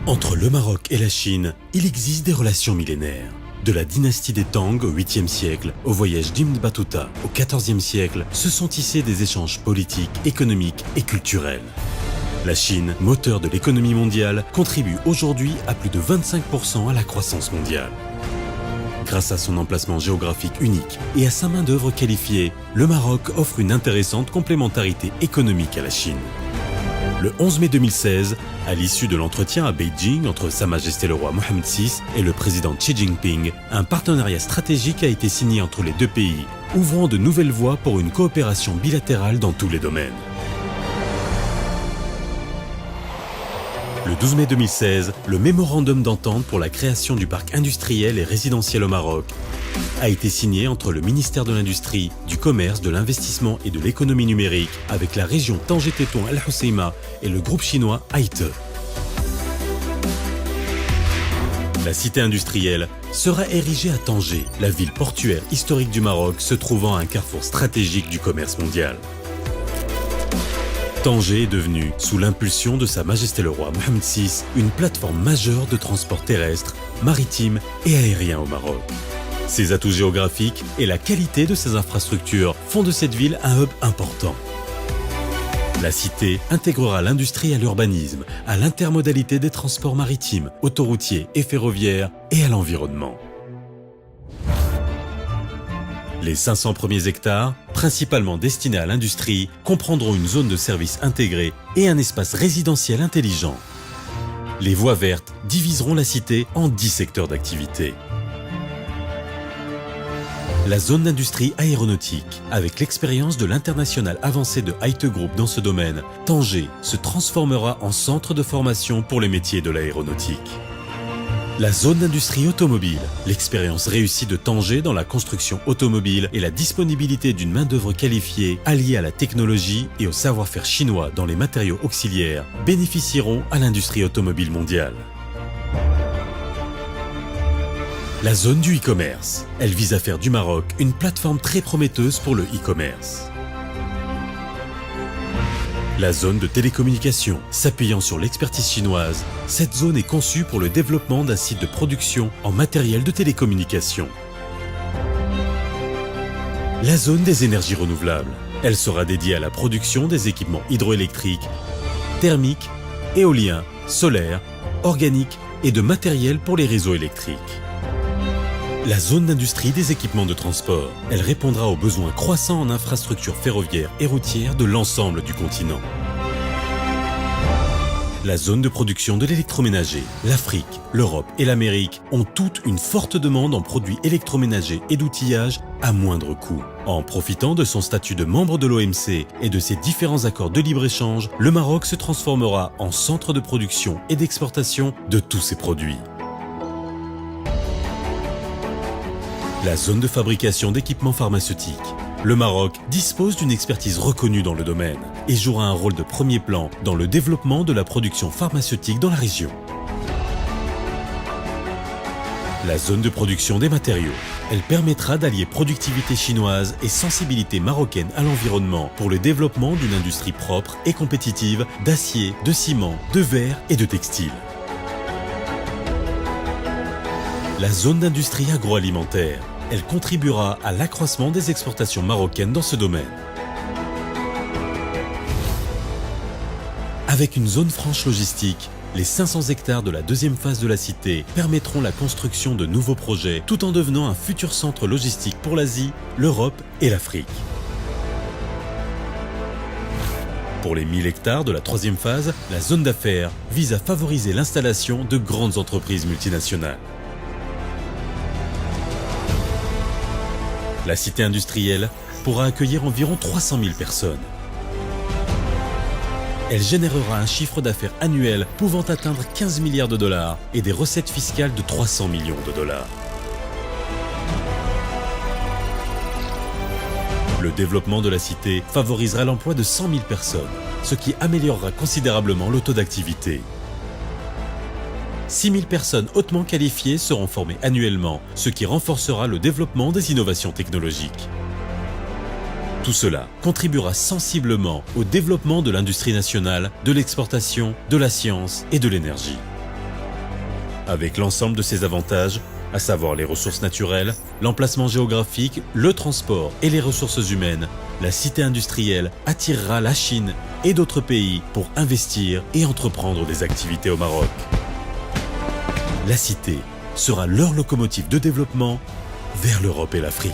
Entre le Maroc et la Chine, il existe des relations millénaires. De la dynastie des Tang au 8e siècle, au voyage d'Ibn Battuta au 14e siècle, se sont tissés des échanges politiques, économiques et culturels. La Chine, moteur de l'économie mondiale, contribue aujourd'hui à plus de 25% à la croissance mondiale. Grâce à son emplacement géographique unique et à sa main-d'œuvre qualifiée, le Maroc offre une intéressante complémentarité économique à la Chine. Le 11 mai 2016, à l'issue de l'entretien à Beijing entre Sa Majesté le roi Mohammed VI et le président Xi Jinping, un partenariat stratégique a été signé entre les deux pays, ouvrant de nouvelles voies pour une coopération bilatérale dans tous les domaines. Le 12 mai 2016, le mémorandum d'entente pour la création du parc industriel et résidentiel au Maroc a été signé entre le ministère de l'Industrie, du Commerce, de l'Investissement et de l'Économie numérique avec la région Tanger-Tétouan Al Hoceima et le groupe chinois Haite. La cité industrielle sera érigée à Tanger, la ville portuaire historique du Maroc se trouvant à un carrefour stratégique du commerce mondial. Tanger est devenue, sous l'impulsion de Sa Majesté le roi Mohammed VI, une plateforme majeure de transport terrestre, maritime et aérien au Maroc. Ses atouts géographiques et la qualité de ses infrastructures font de cette ville un hub important. La cité intégrera l'industrie à l'urbanisme, à l'intermodalité des transports maritimes, autoroutiers et ferroviaires et à l'environnement. Les 500 premiers hectares, principalement destinés à l'industrie, comprendront une zone de service intégrée et un espace résidentiel intelligent. Les voies vertes diviseront la cité en 10 secteurs d'activité. La zone d'industrie aéronautique, avec l'expérience de l'international avancé de Haite Group dans ce domaine, Tanger se transformera en centre de formation pour les métiers de l'aéronautique. La zone d'industrie automobile, l'expérience réussie de Tanger dans la construction automobile et la disponibilité d'une main-d'œuvre qualifiée alliée à la technologie et au savoir-faire chinois dans les matériaux auxiliaires bénéficieront à l'industrie automobile mondiale. La zone du e-commerce, elle vise à faire du Maroc une plateforme très prometteuse pour le e-commerce. La zone de télécommunication, s'appuyant sur l'expertise chinoise, cette zone est conçue pour le développement d'un site de production en matériel de télécommunication. La zone des énergies renouvelables, elle sera dédiée à la production des équipements hydroélectriques, thermiques, éoliens, solaires, organiques et de matériel pour les réseaux électriques. La zone d'industrie des équipements de transport, elle répondra aux besoins croissants en infrastructures ferroviaires et routières de l'ensemble du continent. La zone de production de l'électroménager, l'Afrique, l'Europe et l'Amérique ont toutes une forte demande en produits électroménagers et d'outillage à moindre coût. En profitant de son statut de membre de l'OMC et de ses différents accords de libre-échange, le Maroc se transformera en centre de production et d'exportation de tous ses produits. La zone de fabrication d'équipements pharmaceutiques. Le Maroc dispose d'une expertise reconnue dans le domaine et jouera un rôle de premier plan dans le développement de la production pharmaceutique dans la région. La zone de production des matériaux. Elle permettra d'allier productivité chinoise et sensibilité marocaine à l'environnement pour le développement d'une industrie propre et compétitive d'acier, de ciment, de verre et de textile. La zone d'industrie agroalimentaire, elle contribuera à l'accroissement des exportations marocaines dans ce domaine. Avec une zone franche logistique, les 500 hectares de la deuxième phase de la cité permettront la construction de nouveaux projets tout en devenant un futur centre logistique pour l'Asie, l'Europe et l'Afrique. Pour les 1000 hectares de la troisième phase, la zone d'affaires vise à favoriser l'installation de grandes entreprises multinationales. La cité industrielle pourra accueillir environ 300 000 personnes. Elle générera un chiffre d'affaires annuel pouvant atteindre 15 milliards de dollars et des recettes fiscales de 300 millions de dollars. Le développement de la cité favorisera l'emploi de 100 000 personnes, ce qui améliorera considérablement le taux d'activité. 6 000 personnes hautement qualifiées seront formées annuellement, ce qui renforcera le développement des innovations technologiques. Tout cela contribuera sensiblement au développement de l'industrie nationale, de l'exportation, de la science et de l'énergie. Avec l'ensemble de ses avantages, à savoir les ressources naturelles, l'emplacement géographique, le transport et les ressources humaines, la cité industrielle attirera la Chine et d'autres pays pour investir et entreprendre des activités au Maroc. La cité sera leur locomotive de développement vers l'Europe et l'Afrique.